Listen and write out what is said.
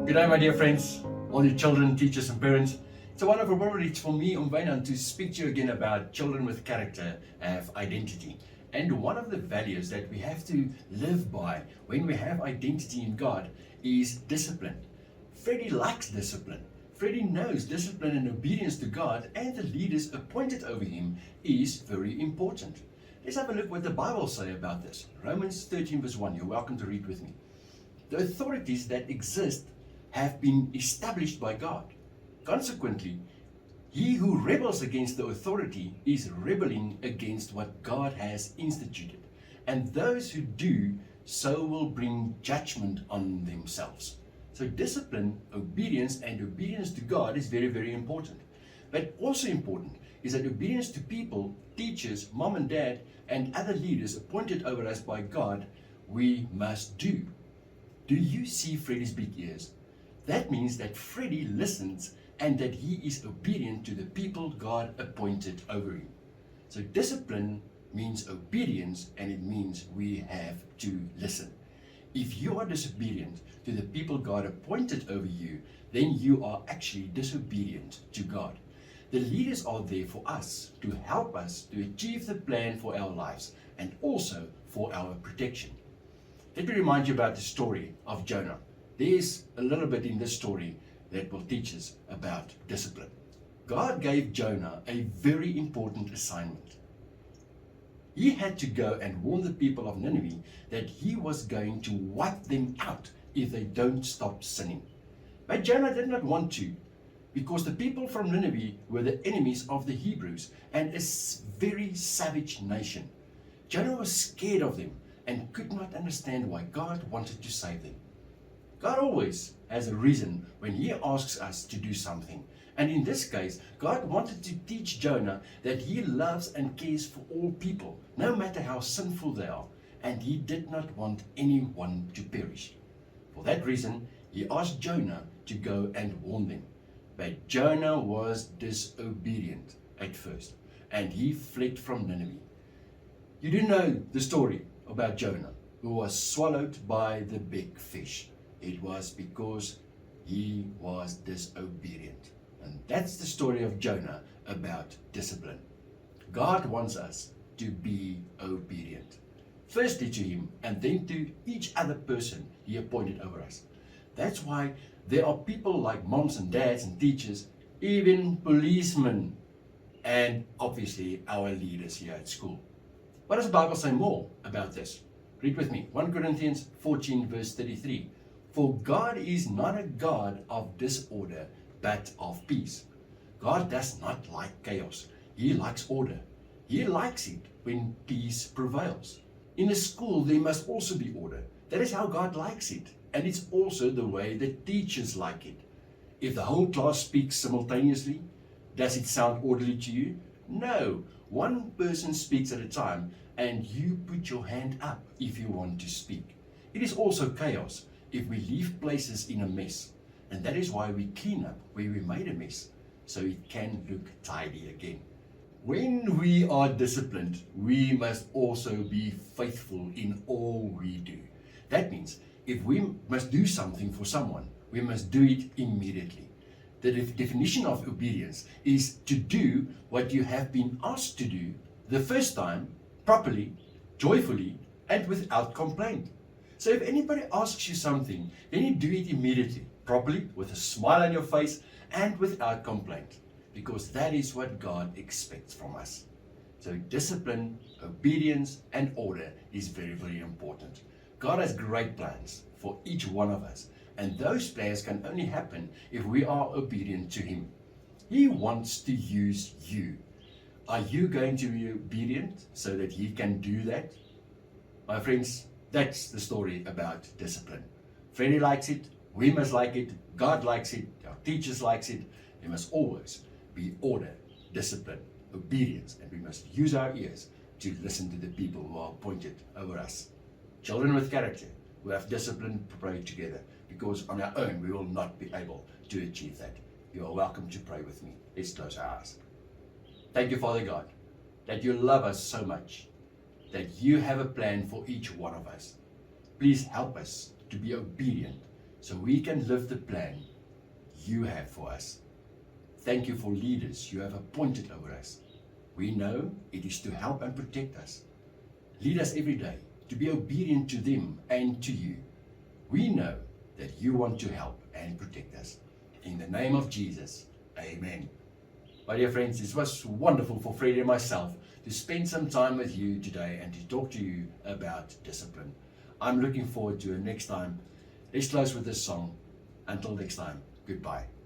Good day, my dear friends, all your children, teachers, and parents. It's a wonderful privilege for me, Wynand, to speak to you again about children with character have identity. And one of the values that we have to live by when we have identity in God is discipline. Freddie likes discipline. Freddie knows discipline and obedience to God and the leaders appointed over him is very important. Let's have a look what the Bible says about this. Romans 13 verse 1. You're welcome to read with me. The authorities that exist have been established by God. Consequently, he who rebels against the authority is rebelling against what God has instituted. And those who do so will bring judgment on themselves. So discipline, obedience, and obedience to God is very, very important. But also important is that obedience to people, teachers, mom and dad, and other leaders appointed over us by God, we must do. Do you see Freddie's big ears? That means that Freddie listens and that he is obedient to the people God appointed over him. So discipline means obedience, and it means we have to listen. If you are disobedient to the people God appointed over you, then you are actually disobedient to God. The leaders are there for us, to help us to achieve the plan for our lives and also for our protection. Let me remind you about the story of Jonah. There's a little bit in this story that will teach us about discipline. God gave Jonah a very important assignment. He had to go and warn the people of Nineveh that he was going to wipe them out if they don't stop sinning. But Jonah did not want to, because the people from Nineveh were the enemies of the Hebrews and a very savage nation. Jonah was scared of them and could not understand why God wanted to save them. God always has a reason when He asks us to do something. And in this case, God wanted to teach Jonah that He loves and cares for all people, no matter how sinful they are, and He did not want anyone to perish. For that reason, He asked Jonah to go and warn them. But Jonah was disobedient at first, and he fled from Nineveh. You do know the story about Jonah, who was swallowed by the big fish. It was because he was disobedient. And that's the story of Jonah about discipline. God wants us to be obedient. Firstly to Him, and then to each other person He appointed over us. That's why there are people like moms and dads and teachers, even policemen, and obviously our leaders here at school. What does the Bible say more about this? Read with me. 1 Corinthians 14 verse 33. For God is not a God of disorder, but of peace. God does not like chaos. He likes order. He likes it when peace prevails. In a school, there must also be order. That is how God likes it. And it's also the way the teachers like it. If the whole class speaks simultaneously, does it sound orderly to you? No. One person speaks at a time, and you put your hand up if you want to speak. It is also chaos if we leave places in a mess. And that is why we clean up where we made a mess, so it can look tidy again. When we are disciplined, we must also be faithful in all we do. That means if we must do something for someone, we must do it immediately. The definition of obedience is to do what you have been asked to do the first time, properly, joyfully, and without complaint. So if anybody asks you something, then you do it immediately, properly, with a smile on your face, and without complaint. Because that is what God expects from us. So discipline, obedience, and order is very, very important. God has great plans for each one of us. And those plans can only happen if we are obedient to Him. He wants to use you. Are you going to be obedient so that He can do that? My friends, that's the story about discipline. Freddie likes it, we must like it, God likes it, our teachers likes it. There must always be order, discipline, obedience, and we must use our ears to listen to the people who are appointed over us. Children with character, who have discipline to pray together, because on our own we will not be able to achieve that. You are welcome to pray with me. Let's close our eyes. Thank you, Father God, that you love us so much, that you have a plan for each one of us. Please help us to be obedient so we can live the plan you have for us. Thank you for leaders you have appointed over us. We know it is to help and protect us. Lead us every day to be obedient to them and to you. We know that you want to help and protect us. In the name of Jesus, amen. My dear friends, it was wonderful for Freddie and myself to spend some time with you today and to talk to you about discipline. I'm looking forward to it next time. Let's close with this song. Until next time, goodbye.